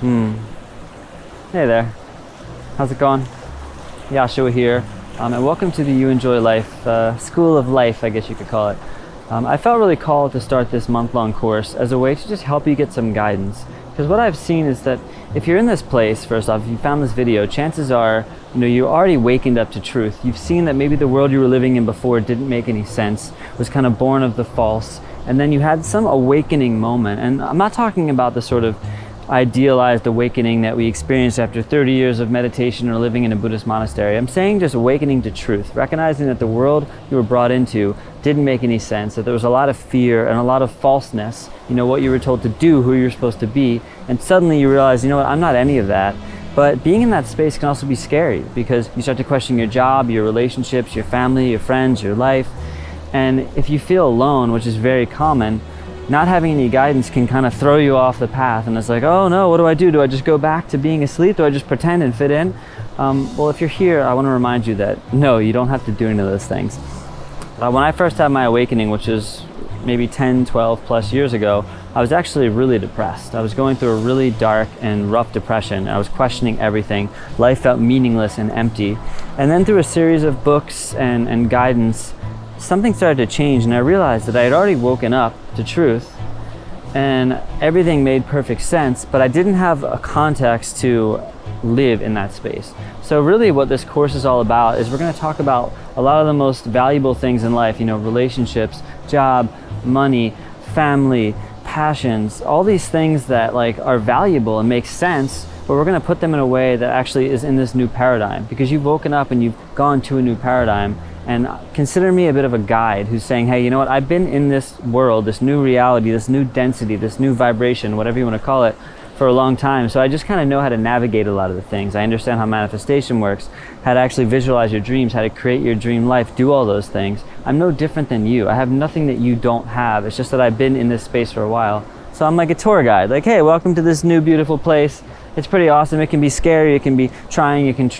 Hmm. Hey there. How's it going? Yashua here, and welcome to the You Enjoy Life School of Life, I guess you could call it. I felt really called to start this month-long course as a way to just help you get some guidance. Because what I've seen is that if you're in this place, first off, if you found this video, chances are, you're already wakened up to truth. You've seen that maybe the world you were living in before didn't make any sense, was kind of born of the false, and then you had some awakening moment. And I'm not talking about the sort of idealized awakening that we experience after 30 years of meditation or living in a Buddhist monastery. I'm saying just awakening to truth, recognizing that the world you were brought into didn't make any sense, that there was a lot of fear and a lot of falseness, what you were told to do, who you're supposed to be, and suddenly you realize, I'm not any of that. But being in that space can also be scary because you start to question your job, your relationships, your family, your friends, your life. And if you feel alone, which is very common, not having any guidance can kind of throw you off the path, and it's like, oh no, what do I do? Do I just go back to being asleep? Do I just pretend and fit in? Well, if you're here, I want to remind you that no, you don't have to do any of those things. When I first had my awakening, which is maybe 10, 12 plus years ago, I was actually really depressed. I was going through a really dark and rough depression. I was questioning everything. Life felt meaningless and empty. And then through a series of books and guidance, something started to change, and I realized that I had already woken up to truth and everything made perfect sense, but I didn't have a context to live in that space. So really what this course is all about is we're going to talk about a lot of the most valuable things in life, relationships, job, money, family, passions, all these things that are valuable and make sense, but we're going to put them in a way that actually is in this new paradigm, because you've woken up and you've gone to a new paradigm. And consider me a bit of a guide who's saying, hey, I've been in this world, this new reality, this new density, this new vibration, whatever you want to call it, for a long time. So I just kind of know how to navigate a lot of the things. I understand how manifestation works, how to actually visualize your dreams, how to create your dream life, do all those things. I'm no different than you. I have nothing that you don't have. It's just that I've been in this space for a while. So I'm like a tour guide, hey, welcome to this new beautiful place. It's pretty awesome. It can be scary, it can be trying, it can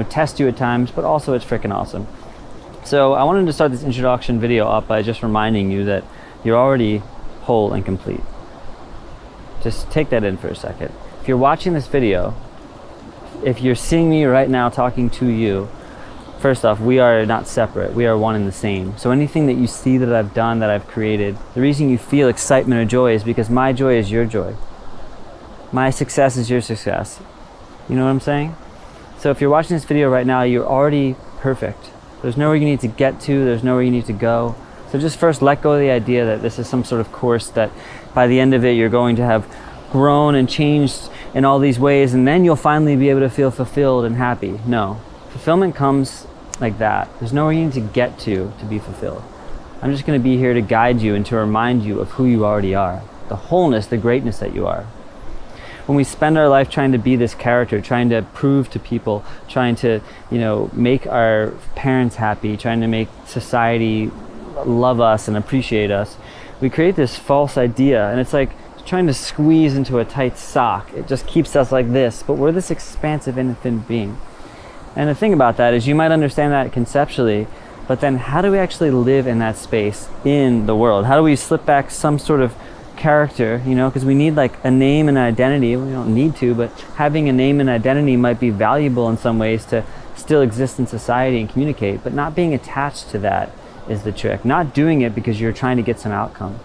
test you at times, but also it's freaking awesome. So I wanted to start this introduction video up by just reminding you that you're already whole and complete. Just take that in for a second. If you're watching this video, if you're seeing me right now talking to you, first off, we are not separate. We are one and the same. So anything that you see that I've done, that I've created, the reason you feel excitement or joy is because my joy is your joy. My success is your success. You know what I'm saying? So if you're watching this video right now, you're already perfect. There's nowhere you need to get to, there's nowhere you need to go. So just first let go of the idea that this is some sort of course that by the end of it you're going to have grown and changed in all these ways, and then you'll finally be able to feel fulfilled and happy. No, fulfillment comes like that. There's nowhere you need to get to be fulfilled. I'm just going to be here to guide you and to remind you of who you already are, the wholeness, the greatness that you are. When we spend our life trying to be this character, trying to prove to people, trying to, make our parents happy, trying to make society love us and appreciate us, we create this false idea, and it's like trying to squeeze into a tight sock. It just keeps us like this, but we're this expansive, infinite being. And the thing about that is you might understand that conceptually, but then how do we actually live in that space in the world? How do we slip back some sort of character, because we need a name and identity. We don't need to, but having a name and identity might be valuable in some ways to still exist in society and communicate, but not being attached to that is the trick. Not doing it because you're trying to get some outcome.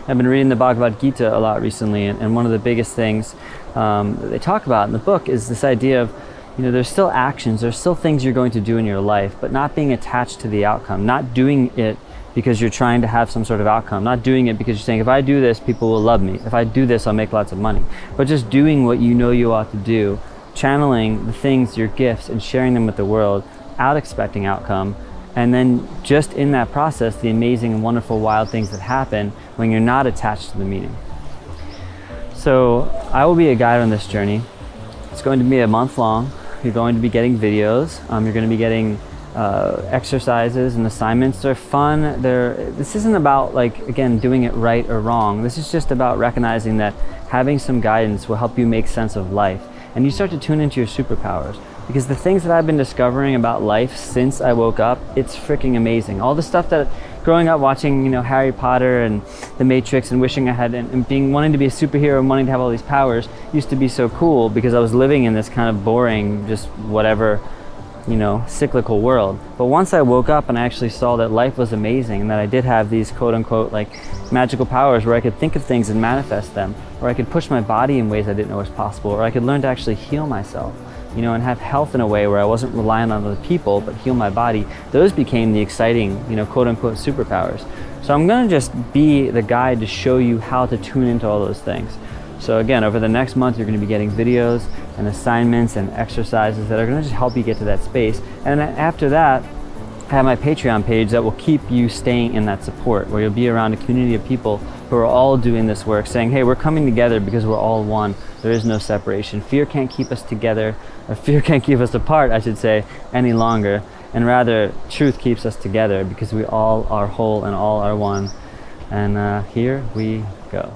I've been reading the Bhagavad Gita a lot recently, and one of the biggest things that they talk about in the book is this idea of, there's still actions, there's still things you're going to do in your life, but not being attached to the outcome, not doing it because you're trying to have some sort of outcome, not doing it because you're saying, if I do this, people will love me. If I do this, I'll make lots of money. But just doing what you know you ought to do, channeling the things, your gifts, and sharing them with the world, out expecting outcome, and then just in that process, the amazing and wonderful, wild things that happen when you're not attached to the meaning. So I will be a guide on this journey. It's going to be a month long. You're going to be getting videos. You're going to be getting exercises and assignments. They're fun. This isn't about again doing it right or wrong. This is just about recognizing that having some guidance will help you make sense of life, and you start to tune into your superpowers, because the things that I've been discovering about life since I woke up, it's freaking amazing. All the stuff that growing up watching, Harry Potter and The Matrix and wishing I had, and wanting to be a superhero and wanting to have all these powers used to be so cool because I was living in this kind of boring, just whatever, cyclical world. But once I woke up and I actually saw that life was amazing and that I did have these quote unquote like magical powers where I could think of things and manifest them, or I could push my body in ways I didn't know was possible, or I could learn to actually heal myself, and have health in a way where I wasn't relying on other people but heal my body, those became the exciting, quote unquote superpowers. So I'm gonna just be the guide to show you how to tune into all those things. So again, over the next month, you're going to be getting videos and assignments and exercises that are going to just help you get to that space. And then after that, I have my Patreon page that will keep you staying in that support, where you'll be around a community of people who are all doing this work, saying, hey, we're coming together because we're all one. There is no separation. Fear can't keep us together, or fear can't keep us apart, I should say, any longer. And rather, truth keeps us together because we all are whole and all are one. And here we go.